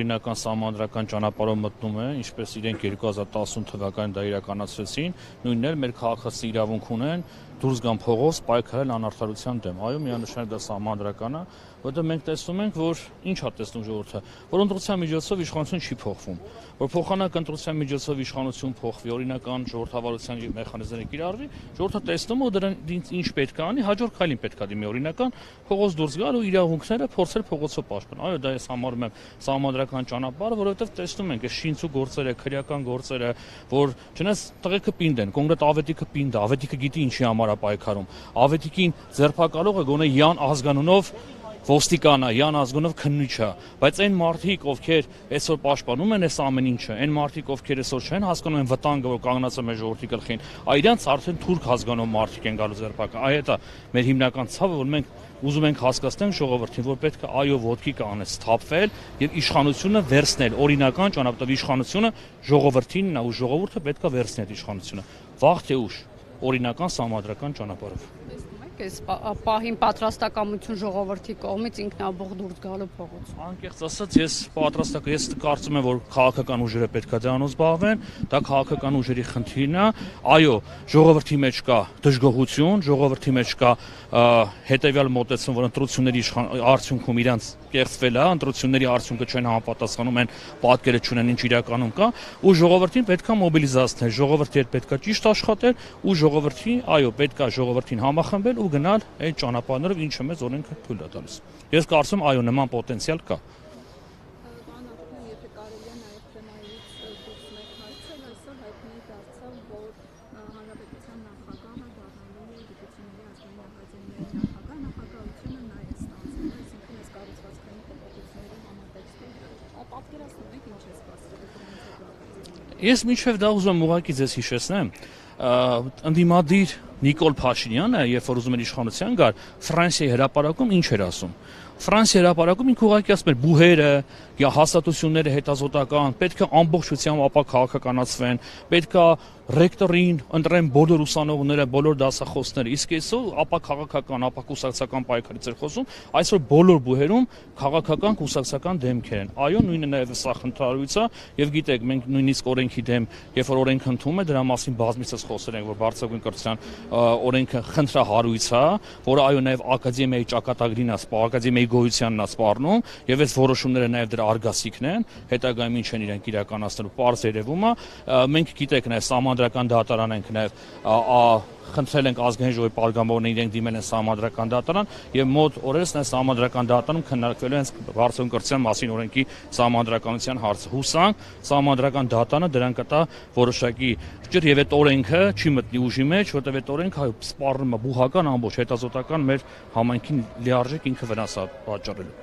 օրինական սահմանադրական ճանապարհով մտնում է, ինչպես իրենք 2018 թվականին դա իրականացրեցին, նույնն էլ մեր քաղաքացիները իրավունք ունեն դուրս գան փողոց պայքարել անարդարության դեմ։ Այո, միանշանակ դա սահմանադրական է, որտեղ մենք տեսնում ենք, որ ինչ է տեսնում ժողովուրդը, որ ընտրության միջոցով իշխանություն չի փոխվում, որ փոխանակ ընտրության միջոցով իշխանություն փոխվի, օրինական ժողովրդավարության մեխանիզմները կիրառվի, ժողովուրդը տեսնում է, որ դրանից ինչ պետք է անի, հաջորդ քայլին պետք է դիմի օրինական փողոց դուրս գալ ու իրավունքները փորձել փողոցով պաշտպանել։ Այո, դա ես համարում եմ սահմանադրական ճանապարհ, որովհետև տեսնում ենք, այս շինցու գործերը, քրեական գործերը, որ չնայած տղեկը պինդ են, կոնկրետ ավետիքը պինդ է, ավետիքը գիտի ինչի համար է պայքարում, ավետիկին ձերբակալողը գոնե Յան ազգանունով ոստիկան է, Յան ազգանունով քննիչ է, բայց այն մարդիկ, ովքեր այսօր պաշտպանում են այս ամեն ինչը, այն մարդիկ, ովքեր այսօր չեն հասկանում են վտանգը, որ կանգնած է մեր ժողովրդի գլխին, այրանց արդեն թուրք ազգանով մարդիկ են գալու ձերբակալ։ Այ դա մեր հիմնական ցավը, որ մենք ուզում ենք հասկացնել ժողովրդին, որ պետք է այո ոտքի կանես սթափվել եւ իշխանությունը վերցնել, օրինական ճանապարհով իշխանությունը ժողովրդինն է ու ժողովուրդը պետք է վերցնի այդ իշխանությունը։ Վաղ թե ուշ օրինական սահմանադրական ճանապարհով։ Այս պահին պատրաստակամություն ժողովրդի կողմից ինքնաբուխ դուրս գալու փողոց։ Անկեղծ ասած, ես կարծում եմ, որ քաղաքական ուժերը պետք է դրանով զբաղվեն, դա քաղաքական ուժերի խնդիրն է։ Այո, ժողովրդի մեջ կա դժգոհություն, ժողովրդի մեջ կա հետեւյալ մոտեցում, որ ընտրությունների արդյունքում իրանց կեղծվել է, ընտրությունների արդյունքը չեն համապատասխանում են պատկերը չունեն ինչ իրականում կա, ու ժողովրդին պետք է մոբիլիզացնել, ժողովրդի հետ պետք է ճիշտ աշխատել ու ժողովրդի, այո, պետք է ժողովրդին համախմբել ու գնալ այդ ճանապարհներով, ինչը մեզ օրենքը թույլ է տալիս։ Ես կարծում եմ, այո, նման պոտենցիալ կա։ Ես մինչև դա ուզում եմ ուղղակի ձեզ հիշեցնեմ, ընդդիմադիր Նիկոլ Փաշինյանը, երբ որ ուզում էր իշխանության գալ, Ֆրանսիայի հրապարակում ինչ էր ասում։ Ֆրանսիայի հրապարակում ինքը ուղղակի ասում էր բուհերը, հաստատությունները հետազոտական, պետք է ամբողջությամբ ապաքաղաքականացվեն, պետք է ռեկտորին ընտրեն բոլոր ուսանողները, բոլոր դասախոսները, իսկ այսօր ապաքաղաքական, ապակուսակցական պայքարից էր խոսում, այսօր բոլոր բուհերում քաղաքական կուսակցական դեմքեր են։ Այո, նույնը նաև սա խնդրահարույց է, եւ գիտեք, մենք նույնիսկ օրենքի դեմ, երբ որ օրենք ընդունում է, դրա մասին բազմիցս խոսել ենք, որ բարձրագույն կրթության օրենքը խնդրահարույց է, որը այո նաև ակադեմիայի ճակատագրին է, ակադեմիայի գոյությանն է սպառնում, եւ այս որոշումները նաև դրա արգասիքն են, հետագայում ինչ են իրենք իրականացնելու, պարզ երևում է, մենք գիտեք նաև սահմանադրական դատարան ենք նաև խնդրել ենք ազգային ժողովի պատգամավորներին իրենք դիմել են սահմանադրական դատարան եւ մոտ օրերս նա սահմանադրական դատարանում քննարկվելու են բարձրագույն կրթության մասին օրենքի սահմանադրականության հարցը։ Հուսանք սահմանադրական դատարանը դրան կտա որոշակի ճիշտ եւ այդ օրենքը չի մտնի ուժի մեջ, որտեղ այդ օրենքը սպառնում է բուհական ամբողջ հետազոտական մեր համայնքին լիարժեք ինքը վնաս է պատճառելու։